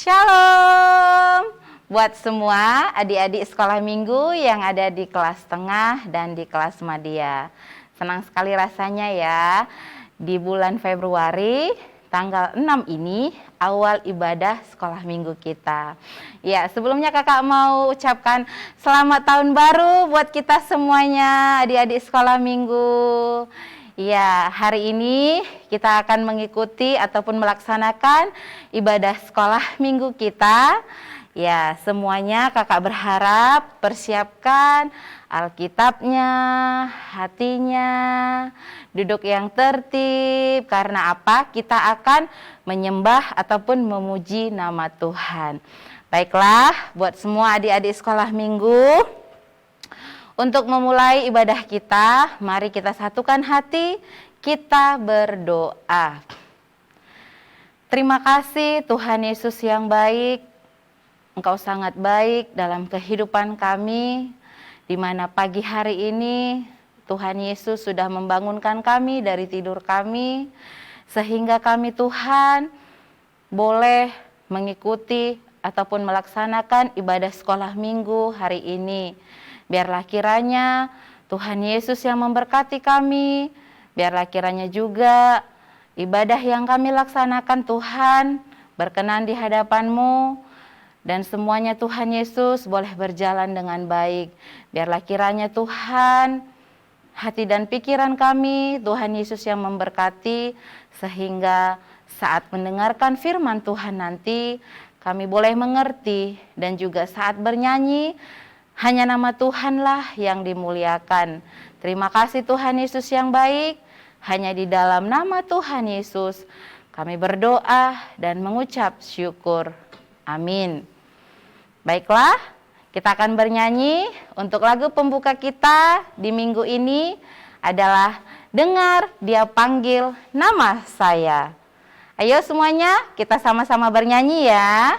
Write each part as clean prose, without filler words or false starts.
Shalom buat semua adik-adik sekolah minggu yang ada di kelas tengah dan di kelas madya. Senang sekali rasanya ya, di bulan Februari tanggal 6 ini awal ibadah sekolah minggu kita. Ya, sebelumnya kakak mau ucapkan selamat tahun baru buat kita semuanya adik-adik sekolah minggu. Ya, hari ini kita akan mengikuti ataupun melaksanakan ibadah sekolah minggu kita. Ya, semuanya kakak berharap persiapkan Alkitabnya, hatinya, duduk yang tertib. Karena apa? Kita akan menyembah ataupun memuji nama Tuhan. Baiklah, buat semua adik-adik sekolah minggu, untuk memulai ibadah kita, mari kita satukan hati, kita berdoa. Terima kasih Tuhan Yesus yang baik, Engkau sangat baik dalam kehidupan kami, di mana pagi hari ini Tuhan Yesus sudah membangunkan kami dari tidur kami, sehingga kami Tuhan boleh mengikuti ataupun melaksanakan ibadah sekolah minggu hari ini. Biarlah kiranya Tuhan Yesus yang memberkati kami, biarlah kiranya juga ibadah yang kami laksanakan Tuhan berkenan di hadapan-Mu, dan semuanya Tuhan Yesus boleh berjalan dengan baik. Biarlah kiranya Tuhan, hati dan pikiran kami Tuhan Yesus yang memberkati, sehingga saat mendengarkan firman Tuhan nanti kami boleh mengerti, dan juga saat bernyanyi hanya nama Tuhanlah yang dimuliakan. Terima kasih Tuhan Yesus yang baik. Hanya di dalam nama Tuhan Yesus kami berdoa dan mengucap syukur. Amin. Baiklah, kita akan bernyanyi. Untuk lagu pembuka kita di minggu ini adalah Dengar Dia Panggil Nama Saya. Ayo semuanya kita sama-sama bernyanyi ya.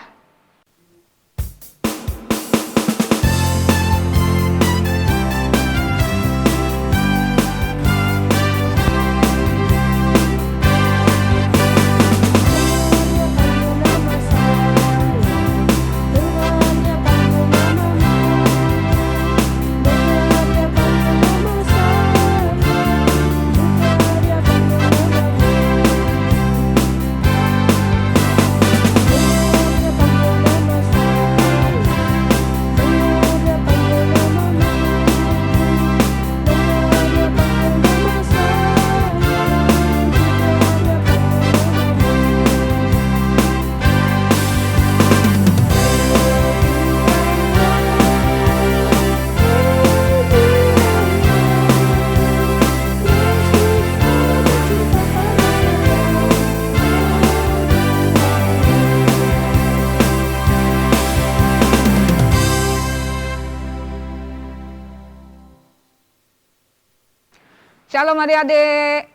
Shalom adik-adik,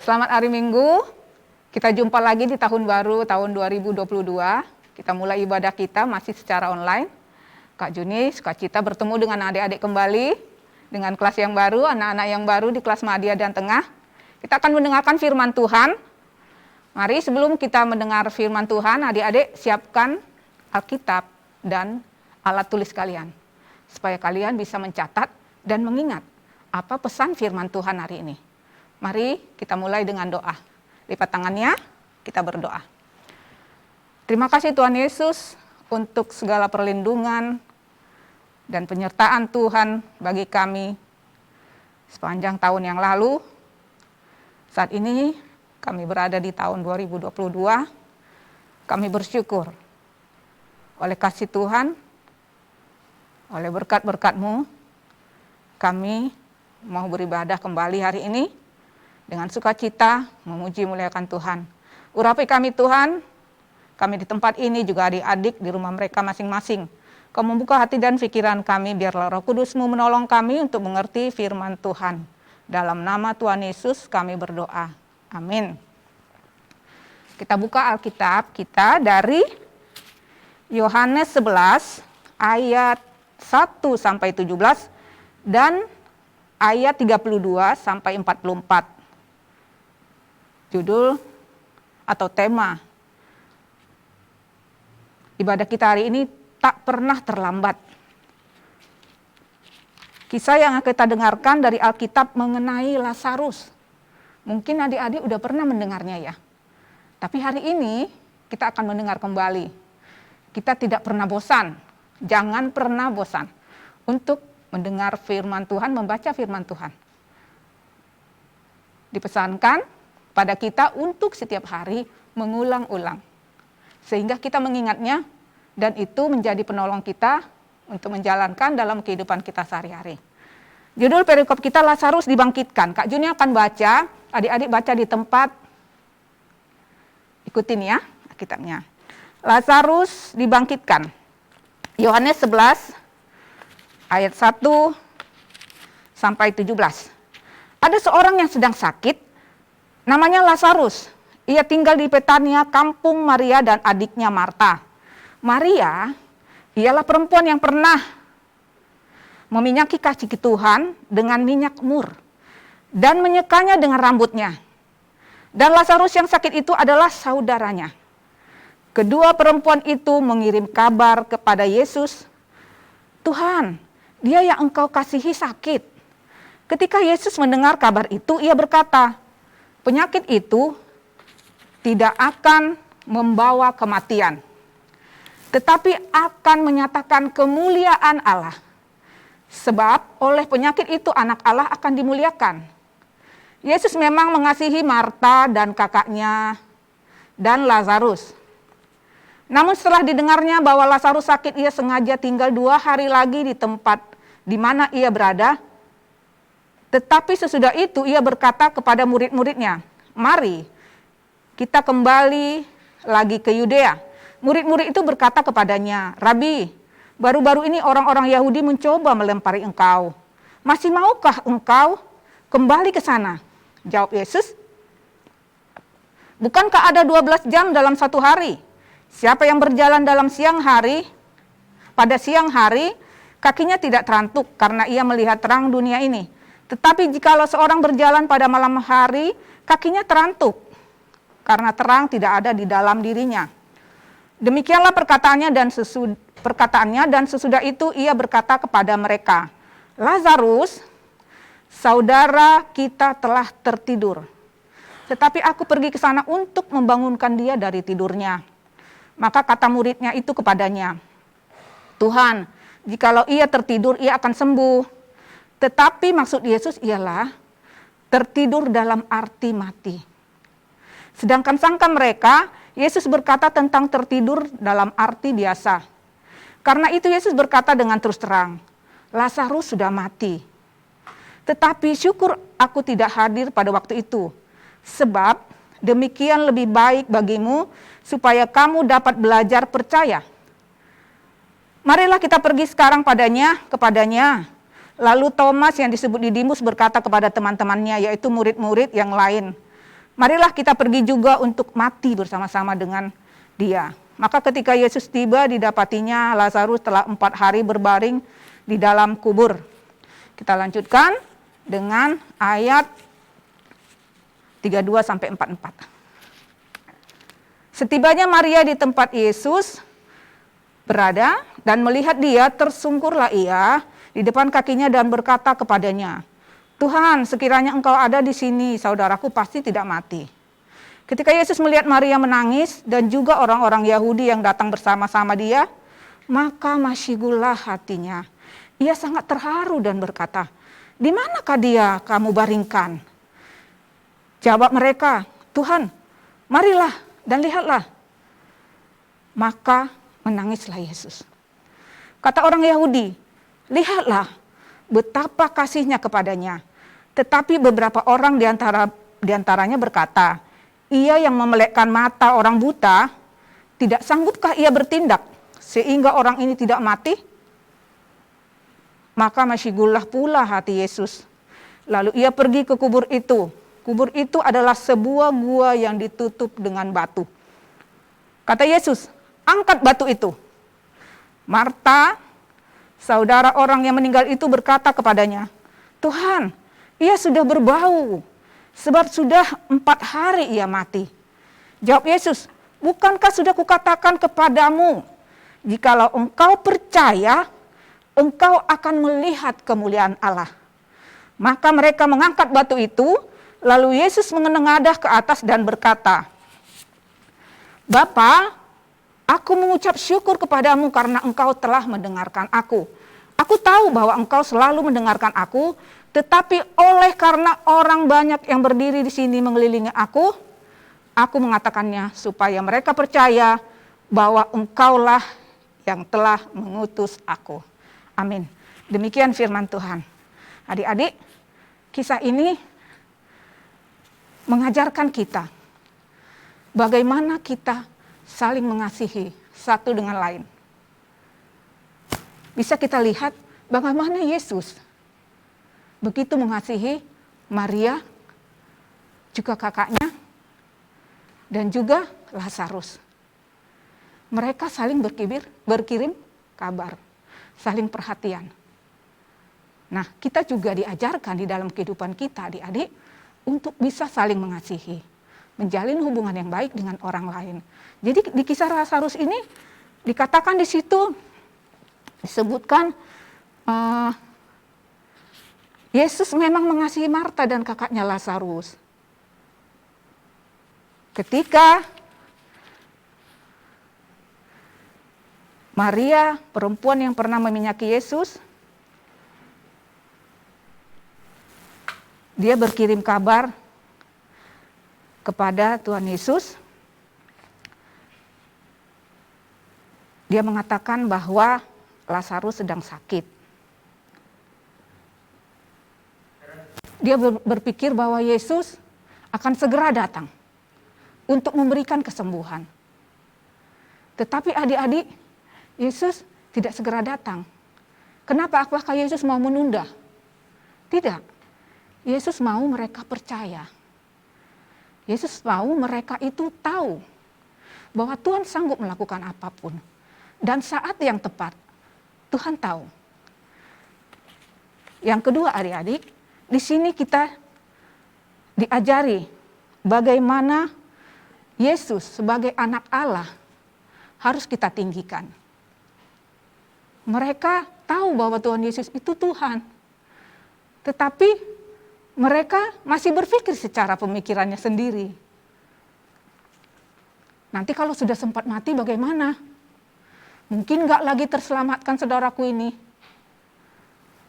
selamat hari Minggu. Kita jumpa lagi di tahun baru, tahun 2022. Kita mulai ibadah kita masih secara online. Kak Juni sukacita bertemu dengan adik-adik kembali, dengan kelas yang baru, anak-anak yang baru di kelas madya dan tengah. Kita akan mendengarkan firman Tuhan. Mari sebelum kita mendengar firman Tuhan, adik-adik siapkan Alkitab dan alat tulis kalian, supaya kalian bisa mencatat dan mengingat apa pesan firman Tuhan hari ini. Mari kita mulai dengan doa. Lipat tangannya, kita berdoa. Terima kasih Tuhan Yesus untuk segala perlindungan dan penyertaan Tuhan bagi kami sepanjang tahun yang lalu. Saat ini kami berada di tahun 2022. Kami bersyukur oleh kasih Tuhan, oleh berkat-berkat-Mu, kami mau beribadah kembali hari ini dengan sukacita, memuji muliakan Tuhan. Urapi kami Tuhan, kami di tempat ini juga adik-adik di rumah mereka masing-masing. Kau membuka hati dan pikiran kami, biarlah Roh Kudus-Mu menolong kami untuk mengerti firman Tuhan. Dalam nama Tuhan Yesus kami berdoa. Amin. Kita buka Alkitab kita dari Yohanes 11 ayat 1 sampai 17 dan ayat 32 sampai 44. Judul atau tema Ibadah kita hari ini tak pernah terlambat. Kisah yang kita dengarkan dari Alkitab mengenai Lazarus. Mungkin adik-adik udah pernah mendengarnya ya. Tapi hari ini kita akan mendengar kembali. Kita tidak pernah bosan. Jangan pernah bosan untuk mendengar firman Tuhan, membaca firman Tuhan. Dipesankan pada kita untuk setiap hari mengulang-ulang. Sehingga kita mengingatnya dan itu menjadi penolong kita untuk menjalankan dalam kehidupan kita sehari-hari. Judul perikop kita Lazarus dibangkitkan. Kak Juni akan baca, adik-adik baca di tempat. Ikutin ya kitabnya. Lazarus dibangkitkan. Yohanes 11 ayat 1 sampai 17. Ada seorang yang sedang sakit, namanya Lazarus. Ia tinggal di Betania, kampung Maria dan adiknya Marta. Maria ialah perempuan yang pernah meminyaki kaki Tuhan dengan minyak mur dan menyekanya dengan rambutnya. Dan Lazarus yang sakit itu adalah saudaranya. Kedua perempuan itu mengirim kabar kepada Yesus, "Tuhan, dia yang engkau kasihi sakit." Ketika Yesus mendengar kabar itu, ia berkata, "Penyakit itu tidak akan membawa kematian, tetapi akan menyatakan kemuliaan Allah. Sebab oleh penyakit itu anak Allah akan dimuliakan." Yesus memang mengasihi Marta dan kakaknya dan Lazarus. Namun setelah didengarnya bahwa Lazarus sakit, ia sengaja tinggal 2 hari lagi di tempat di mana ia berada. Tetapi sesudah itu ia berkata kepada murid-muridnya, "Mari kita kembali lagi ke Yudea." Murid-murid itu berkata kepadanya, "Rabi, baru-baru ini orang-orang Yahudi mencoba melempari engkau. Masih maukah engkau kembali ke sana?" Jawab Yesus, "Bukankah ada 12 jam dalam satu hari? Siapa yang berjalan dalam siang hari, pada siang hari, kakinya tidak terantuk karena ia melihat terang dunia ini. Tetapi jikalau seorang berjalan pada malam hari, kakinya terantuk karena terang tidak ada di dalam dirinya." Demikianlah perkataannya dan sesudah itu ia berkata kepada mereka, "Lazarus, saudara kita telah tertidur. Tetapi aku pergi ke sana untuk membangunkan dia dari tidurnya." Maka kata muridnya itu kepadanya, "Tuhan, jikalau ia tertidur, ia akan sembuh." Tetapi maksud Yesus ialah tertidur dalam arti mati. Sedangkan sangka mereka, Yesus berkata tentang tertidur dalam arti biasa. Karena itu Yesus berkata dengan terus terang, "Lazarus sudah mati. Tetapi syukur aku tidak hadir pada waktu itu. Sebab demikian lebih baik bagimu supaya kamu dapat belajar percaya. Marilah kita pergi sekarang kepadanya." Lalu Thomas yang disebut Didimus berkata kepada teman-temannya, yaitu murid-murid yang lain, "Marilah kita pergi juga untuk mati bersama-sama dengan dia." Maka ketika Yesus tiba, didapatinya Lazarus telah 4 hari berbaring di dalam kubur. Kita lanjutkan dengan ayat 32-44. Setibanya Maria di tempat Yesus berada dan melihat dia, tersungkurlah ia di depan kakinya dan berkata kepadanya, "Tuhan, sekiranya engkau ada di sini, saudaraku pasti tidak mati." Ketika Yesus melihat Maria menangis dan juga orang-orang Yahudi yang datang bersama-sama dia, maka masyigullah hatinya. Ia sangat terharu dan berkata, "Di manakah dia kamu baringkan?" Jawab mereka, "Tuhan, marilah dan lihatlah." Maka menangislah Yesus. Kata orang Yahudi, "Lihatlah betapa kasihnya kepadanya." Tetapi beberapa orang diantaranya berkata, "Ia yang memelekkan mata orang buta, tidak sanggupkah ia bertindak sehingga orang ini tidak mati?" Maka masyigullah pula hati Yesus. Lalu ia pergi ke kubur itu. Kubur itu adalah sebuah gua yang ditutup dengan batu. Kata Yesus, "Angkat batu itu." Marta, saudara orang yang meninggal itu, berkata kepadanya, "Tuhan, ia sudah berbau, sebab sudah 4 hari ia mati." Jawab Yesus, "Bukankah sudah kukatakan kepadamu, jikalau engkau percaya, engkau akan melihat kemuliaan Allah. Maka mereka mengangkat batu itu, lalu Yesus menengadah ke atas dan berkata, Bapa, aku mengucap syukur kepadamu karena engkau telah mendengarkan aku. Aku tahu bahwa engkau selalu mendengarkan aku, tetapi oleh karena orang banyak yang berdiri di sini mengelilingi aku mengatakannya supaya mereka percaya bahwa engkaulah yang telah mengutus aku. Amin. Demikian firman Tuhan. Adik-adik, kisah ini mengajarkan kita bagaimana kita saling mengasihi satu dengan lain. Bisa kita lihat bagaimana Yesus begitu mengasihi Maria, juga kakaknya, dan juga Lazarus. Mereka saling berkirim kabar, saling perhatian. Nah, kita juga diajarkan di dalam kehidupan kita, adik-adik, untuk bisa saling mengasihi, menjalin hubungan yang baik dengan orang lain. Jadi di kisah Lazarus ini dikatakan di situ disebutkan Yesus memang mengasihi Marta dan kakaknya Lazarus. Ketika Maria, perempuan yang pernah meminyaki Yesus, dia berkirim kabar kepada Tuhan Yesus. Dia mengatakan bahwa Lazarus sedang sakit. Dia berpikir bahwa Yesus akan segera datang untuk memberikan kesembuhan. Tetapi adik-adik, Yesus tidak segera datang. Kenapa? Apakah Yesus mau menunda? Tidak. Yesus mau mereka percaya. Yesus mau mereka itu tahu bahwa Tuhan sanggup melakukan apapun. Dan saat yang tepat, Tuhan tahu. Yang kedua adik-adik, di sini kita diajari bagaimana Yesus sebagai anak Allah harus kita tinggikan. Mereka tahu bahwa Tuhan Yesus itu Tuhan. Tetapi mereka masih berpikir secara pemikirannya sendiri. Nanti kalau sudah sempat mati bagaimana? Mungkin nggak lagi terselamatkan saudaraku ini.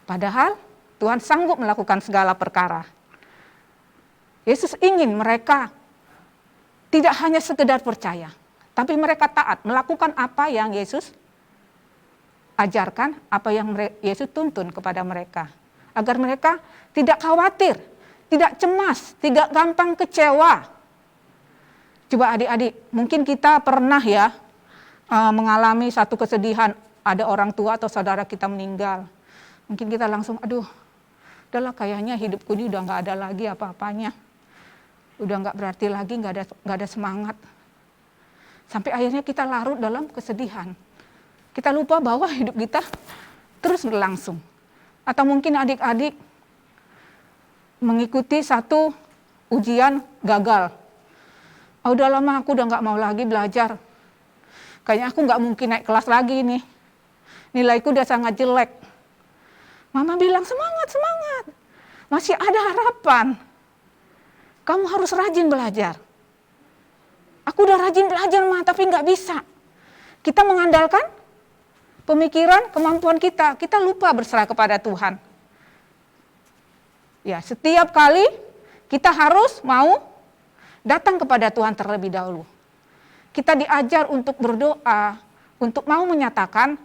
Padahal Tuhan sanggup melakukan segala perkara. Yesus ingin mereka tidak hanya sekedar percaya, tapi mereka taat melakukan apa yang Yesus ajarkan, apa yang Yesus tuntun kepada mereka. Agar mereka tidak khawatir, tidak cemas, tidak gampang kecewa. Coba adik-adik, mungkin kita pernah ya mengalami satu kesedihan, ada orang tua atau saudara kita meninggal. Mungkin kita langsung, aduh, udahlah kayaknya hidupku ini udah nggak ada lagi apa-apanya. Udah nggak berarti lagi, nggak ada semangat. Sampai akhirnya kita larut dalam kesedihan. Kita lupa bahwa hidup kita terus berlangsung. Atau mungkin adik-adik mengikuti satu ujian gagal. Oh, udah lama aku udah nggak mau lagi belajar. Kayaknya aku nggak mungkin naik kelas lagi nih. Nilaiku udah sangat jelek. Mama bilang semangat, semangat. Masih ada harapan. Kamu harus rajin belajar. Aku udah rajin belajar, Ma, tapi nggak bisa. Kita mengandalkan pemikiran, kemampuan kita. Kita lupa berserah kepada Tuhan. Ya, setiap kali kita harus mau datang kepada Tuhan terlebih dahulu. Kita diajar untuk berdoa, untuk mau menyatakan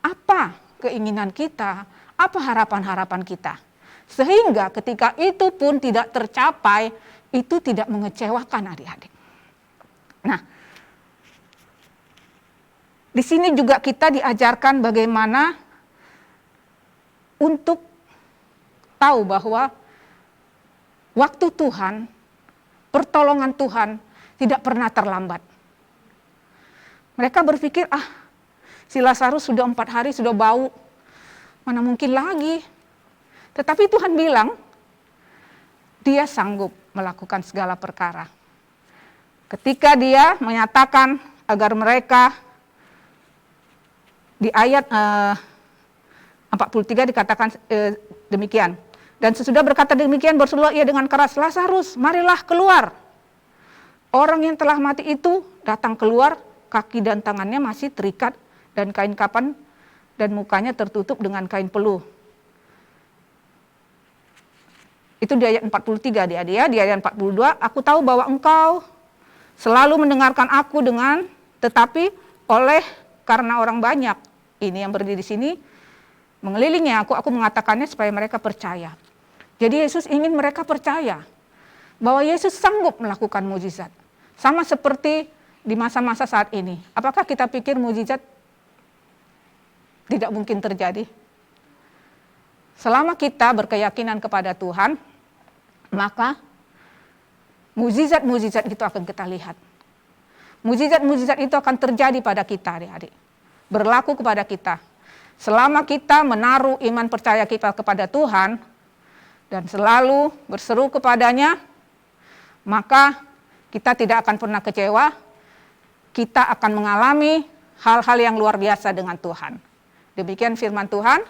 apa keinginan kita, apa harapan-harapan kita. Sehingga ketika itu pun tidak tercapai, itu tidak mengecewakan adik-adik. Nah, di sini juga kita diajarkan bagaimana untuk tahu bahwa waktu Tuhan, pertolongan Tuhan tidak pernah terlambat. Mereka berpikir, si Lazarus sudah 4 hari sudah bau, mana mungkin lagi. Tetapi Tuhan bilang, dia sanggup melakukan segala perkara. Ketika dia menyatakan agar mereka Di ayat 43 dikatakan demikian. Dan sesudah berkata demikian, berserulah ia dengan keras, Lazarus, marilah keluar. Orang yang telah mati itu datang keluar, kaki dan tangannya masih terikat dan kain kapan, dan mukanya tertutup dengan kain peluh. Itu di ayat 43 dia. Di ayat 42, aku tahu bahwa engkau selalu mendengarkan aku tetapi karena orang banyak, ini yang berdiri di sini, mengelilingi aku mengatakannya supaya mereka percaya. Jadi Yesus ingin mereka percaya bahwa Yesus sanggup melakukan mujizat. Sama seperti di masa-masa saat ini. Apakah kita pikir mujizat tidak mungkin terjadi? Selama kita berkeyakinan kepada Tuhan, maka mujizat-mujizat itu akan kita lihat. Mujizat-mujizat itu akan terjadi pada kita, adik-adik. Berlaku kepada kita. Selama kita menaruh iman percaya kita kepada Tuhan, dan selalu berseru kepadanya, maka kita tidak akan pernah kecewa, kita akan mengalami hal-hal yang luar biasa dengan Tuhan. Demikian firman Tuhan,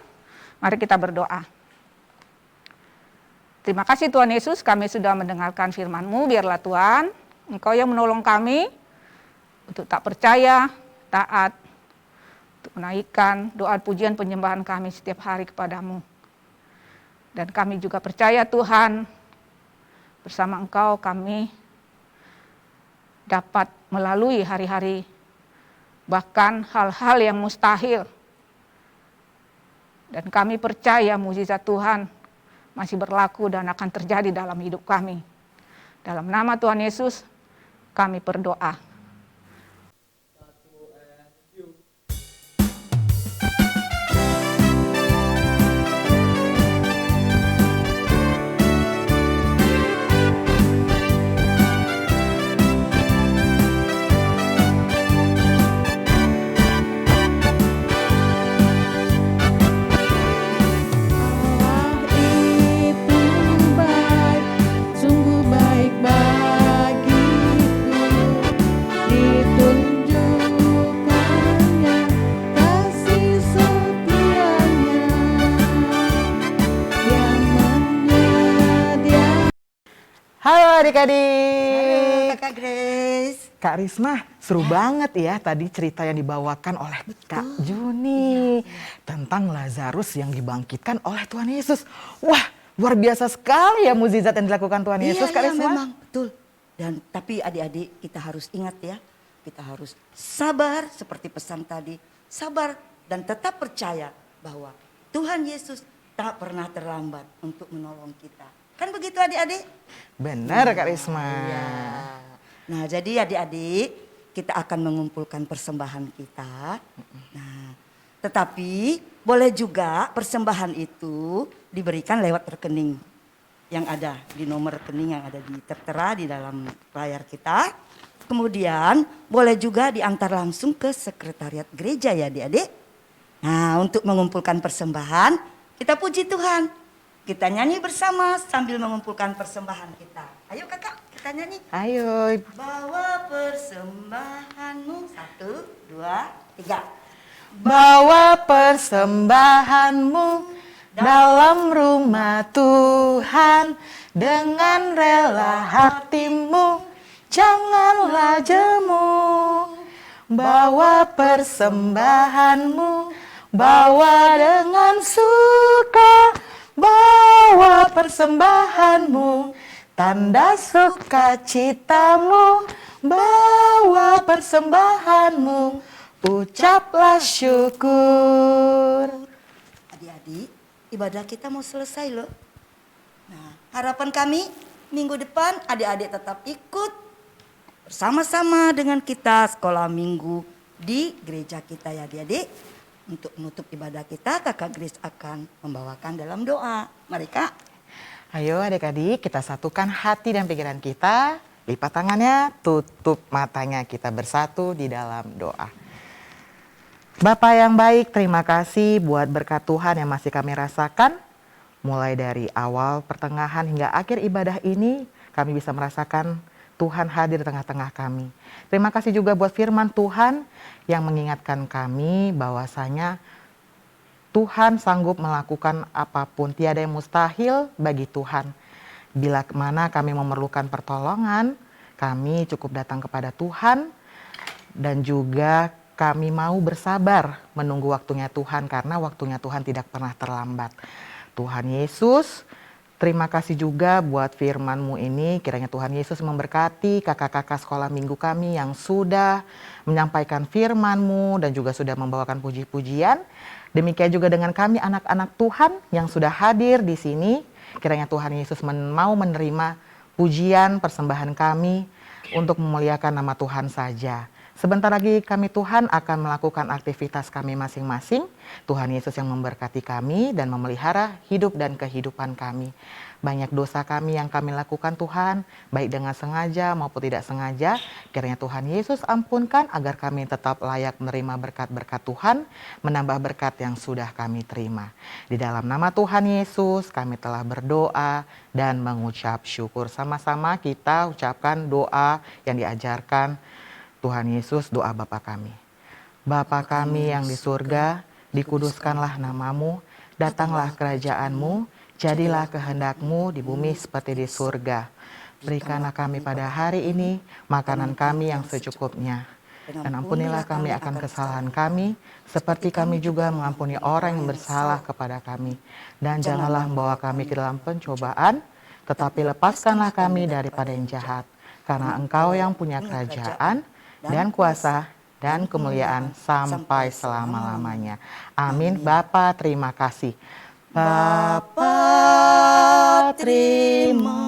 mari kita berdoa. Terima kasih Tuhan Yesus, kami sudah mendengarkan firman-Mu, biarlah Tuhan, Engkau yang menolong kami, untuk tak percaya, taat, untuk menaikkan doa pujian penyembahan kami setiap hari kepadamu. Dan kami juga percaya Tuhan, bersama Engkau kami dapat melalui hari-hari, bahkan hal-hal yang mustahil. Dan kami percaya mujizat Tuhan masih berlaku dan akan terjadi dalam hidup kami. Dalam nama Tuhan Yesus, kami berdoa. Halo adik-adik. Halo Kakak Grace. Kak Risma, seru banget ya tadi cerita yang dibawakan oleh Kak Juni tentang Lazarus yang dibangkitkan oleh Tuhan Yesus. Wah, luar biasa sekali ya mukjizat yang dilakukan Tuhan Yesus, Kak Risma. Memang betul. Dan tapi adik-adik kita harus ingat ya, kita harus sabar seperti pesan tadi, sabar dan tetap percaya bahwa Tuhan Yesus tak pernah terlambat untuk menolong kita. Kan begitu adik-adik? Benar Kak Risma. Iya. Nah jadi adik-adik kita akan mengumpulkan persembahan kita. Nah tetapi boleh juga persembahan itu diberikan lewat rekening yang ada di nomor rekening yang ada tertera di dalam layar kita. Kemudian boleh juga diantar langsung ke sekretariat gereja ya adik-adik. Nah untuk mengumpulkan persembahan kita puji Tuhan. Kita nyanyi bersama sambil mengumpulkan persembahan kita. Ayo kakak, kita nyanyi. Ayo. Bawa persembahanmu, 1, 2, 3. Bawa persembahanmu dalam rumah Tuhan dengan rela hatimu, janganlah jemu. Bawa persembahanmu, bawa dengan suka. Bawa persembahanmu, tanda sukacitamu. Bawa persembahanmu, ucaplah syukur. Adik-adik, ibadah kita mau selesai loh. Nah, harapan kami minggu depan adik-adik tetap ikut bersama-sama dengan kita sekolah minggu di gereja kita ya adik-adik. Untuk menutup ibadah kita, Kakak Grace akan membawakan dalam doa. Mari Kak. Ayo adik-adik, kita satukan hati dan pikiran kita. Lipat tangannya, tutup matanya, kita bersatu di dalam doa. Bapa yang baik, terima kasih buat berkat Tuhan yang masih kami rasakan. Mulai dari awal, pertengahan hingga akhir ibadah ini, kami bisa merasakan Tuhan hadir di tengah-tengah kami. Terima kasih juga buat firman Tuhan yang mengingatkan kami bahwasanya Tuhan sanggup melakukan apapun, tiada yang mustahil bagi Tuhan. Bila mana kami memerlukan pertolongan, kami cukup datang kepada Tuhan dan juga kami mau bersabar menunggu waktunya Tuhan karena waktunya Tuhan tidak pernah terlambat. Tuhan Yesus, terima kasih juga buat firman-Mu ini. Kiranya Tuhan Yesus memberkati kakak-kakak sekolah minggu kami yang sudah menyampaikan firman-Mu dan juga sudah membawakan puji-pujian. Demikian juga dengan kami anak-anak Tuhan yang sudah hadir di sini. Kiranya Tuhan Yesus mau menerima pujian persembahan kami untuk memuliakan nama Tuhan saja. Sebentar lagi kami Tuhan akan melakukan aktivitas kami masing-masing. Tuhan Yesus yang memberkati kami dan memelihara hidup dan kehidupan kami. Banyak dosa kami yang kami lakukan Tuhan, baik dengan sengaja maupun tidak sengaja. Kiranya Tuhan Yesus ampunkan agar kami tetap layak menerima berkat-berkat Tuhan, menambah berkat yang sudah kami terima. Di dalam nama Tuhan Yesus kami telah berdoa dan mengucap syukur. Sama-sama kita ucapkan doa yang diajarkan Tuhan Yesus, doa Bapa kami. Bapa kami yang di surga, dikuduskanlah namamu, datanglah kerajaan-Mu, jadilah kehendak-Mu di bumi seperti di surga. Berikanlah kami pada hari ini makanan kami yang secukupnya. Dan ampunilah kami akan kesalahan kami, seperti kami juga mengampuni orang yang bersalah kepada kami. Dan janganlah membawa kami ke dalam pencobaan, tetapi lepaskanlah kami daripada yang jahat. Karena Engkau yang punya kerajaan, dan kuasa, dan kemuliaan sampai selama-lamanya. Amin. Bapa, terima kasih. Bapa, terima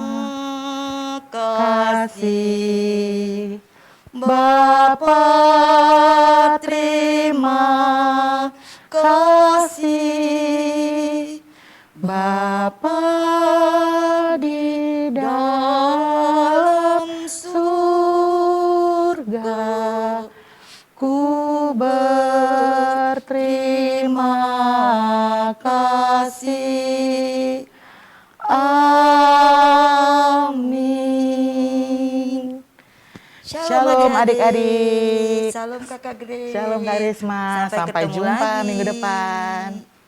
kasih. Bapa, terima kasih. Bapa di dalam surga, ku berterima kasih. Amin. Shalom adik-adik. Shalom Kakak Grace. Shalom Kak Risma. Sampai ketemu jumpa lagi. minggu depan.